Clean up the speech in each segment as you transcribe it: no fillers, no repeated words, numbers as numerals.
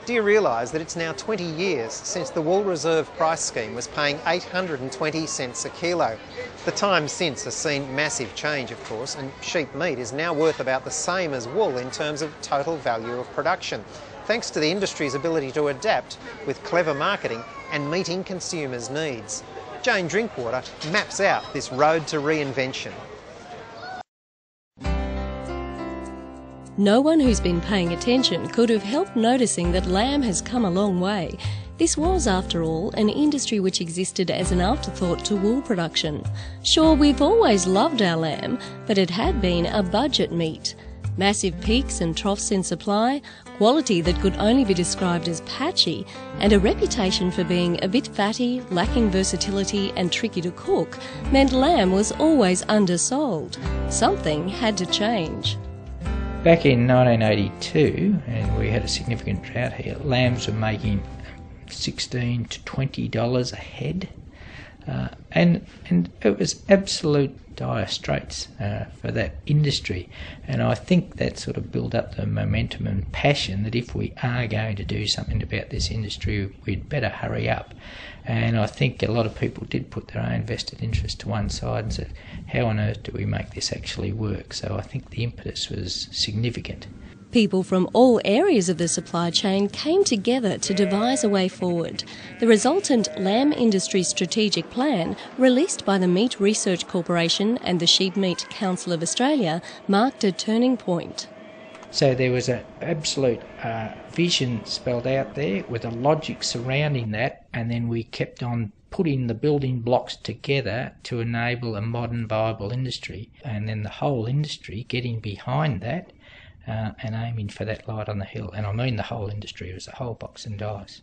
Do you realise that it's now 20 years since the Wool Reserve Price Scheme was paying 820 cents a kilo? The time since has seen massive change, of course, and sheep meat is now worth about the same as wool in terms of total value of production, thanks to the industry's ability to adapt with clever marketing and meeting consumers' needs. Jane Drinkwater maps out this road to reinvention. No one who's been paying attention could have helped noticing that lamb has come a long way. This was, after all, an industry which existed as an afterthought to wool production. Sure, we've always loved our lamb, but it had been a budget meat. Massive peaks and troughs in supply, quality that could only be described as patchy, and a reputation for being a bit fatty, lacking versatility and tricky to cook, meant lamb was always undersold. Something had to change. Back in 1982, and we had a significant drought here, lambs were making $16 to $20 a head, and it was absolute dire straits for that industry. And I think that sort of built up the momentum and passion that if we are going to do something about this industry, we'd better hurry up. And I think a lot of people did put their own vested interest to one side and said, how on earth do we make this actually work? So I think the impetus was significant. People from all areas of the supply chain came together to devise a way forward. The resultant Lamb Industry Strategic Plan, released by the Meat Research Corporation and the Sheep Meat Council of Australia, marked a turning point. So there was an absolute vision spelled out there with a logic surrounding that, and then we kept on putting the building blocks together to enable a modern, viable industry. And then the whole industry getting behind that and aiming for that light on the hill. And I mean the whole industry as a whole box and dice.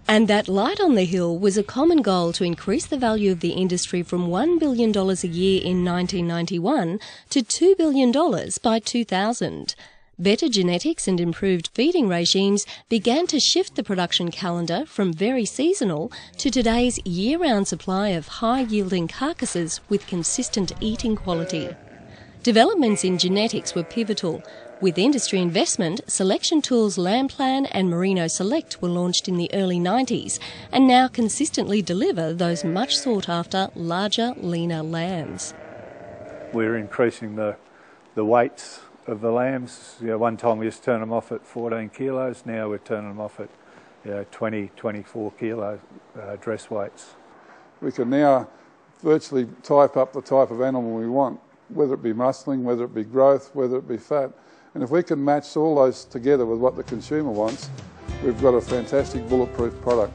And that light on the hill was a common goal to increase the value of the industry from $1 billion a year in 1991 to $2 billion by 2000. Better genetics and improved feeding regimes began to shift the production calendar from very seasonal to today's year-round supply of high-yielding carcasses with consistent eating quality. Developments in genetics were pivotal. With industry investment, Selection Tools Lamb Plan and Merino Select were launched in the early 90s and now consistently deliver those much sought-after, larger, leaner lambs. We're increasing the weights of the lambs. One time we used to turn them off at 14 kilos, now we're turning them off at 20, 24 kilo dress weights. We can now virtually type up the type of animal we want, whether it be muscling, whether it be growth, whether it be fat. And if we can match all those together with what the consumer wants, we've got a fantastic bulletproof product.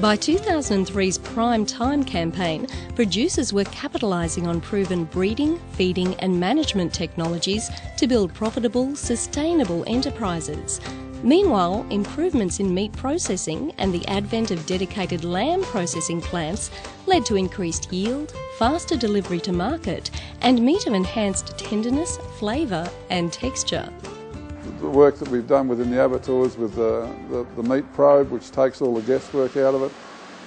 By 2003's Prime Time campaign, producers were capitalising on proven breeding, feeding and management technologies to build profitable, sustainable enterprises. Meanwhile, improvements in meat processing and the advent of dedicated lamb processing plants led to increased yield, faster delivery to market and meat of enhanced tenderness, flavour and texture. The work that we've done within the abattoirs with the meat probe, which takes all the guesswork out of it.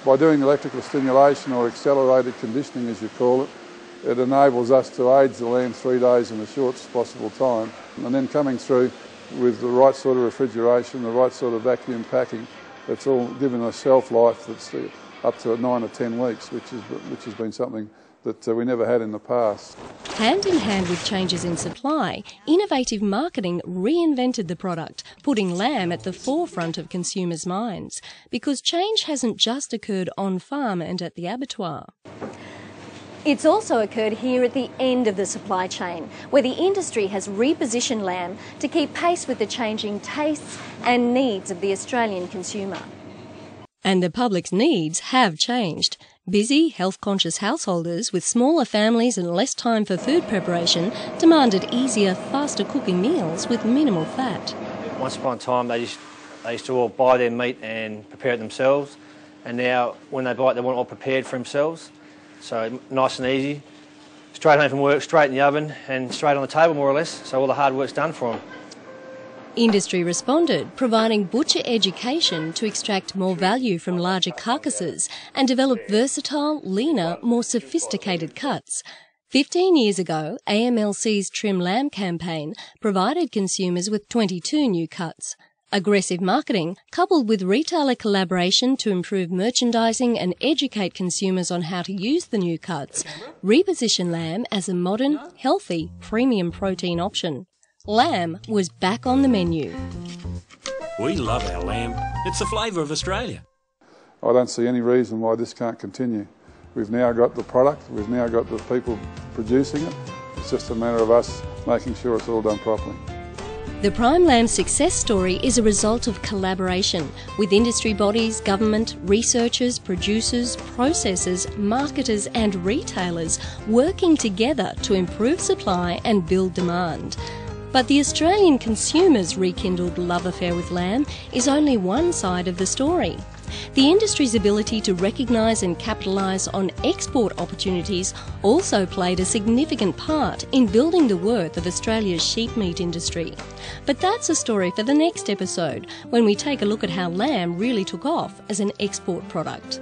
By doing electrical stimulation or accelerated conditioning, as you call it, it enables us to age the lamb 3 days in the shortest possible time. And then coming through with the right sort of refrigeration, the right sort of vacuum packing, it's all given a shelf life that's up to 9 or 10 weeks, which has been something that we never had in the past. Hand in hand with changes in supply, innovative marketing reinvented the product, putting lamb at the forefront of consumers' minds. Because change hasn't just occurred on farm and at the abattoir. It's also occurred here at the end of the supply chain, where the industry has repositioned lamb to keep pace with the changing tastes and needs of the Australian consumer. And the public's needs have changed. Busy, health-conscious householders with smaller families and less time for food preparation demanded easier, faster cooking meals with minimal fat. Once upon a time they used to all buy their meat and prepare it themselves, and now when they buy it they want it all prepared for themselves. So nice and easy, straight home from work, straight in the oven and straight on the table more or less, so all the hard work's done for them. Industry responded, providing butcher education to extract more value from larger carcasses and develop versatile, leaner, more sophisticated cuts. 15 years ago, AMLC's Trim Lamb campaign provided consumers with 22 new cuts. Aggressive marketing, coupled with retailer collaboration to improve merchandising and educate consumers on how to use the new cuts, reposition lamb as a modern, healthy, premium protein option. Lamb was back on the menu. We love our lamb. It's the flavour of Australia. I don't see any reason why this can't continue. We've now got the product, we've now got the people producing it. It's just a matter of us making sure it's all done properly. The prime lamb success story is a result of collaboration with industry bodies, government, researchers, producers, processors, marketers and retailers working together to improve supply and build demand. But the Australian consumer's rekindled love affair with lamb is only one side of the story. The industry's ability to recognise and capitalise on export opportunities also played a significant part in building the worth of Australia's sheep meat industry. But that's a story for the next episode, when we take a look at how lamb really took off as an export product.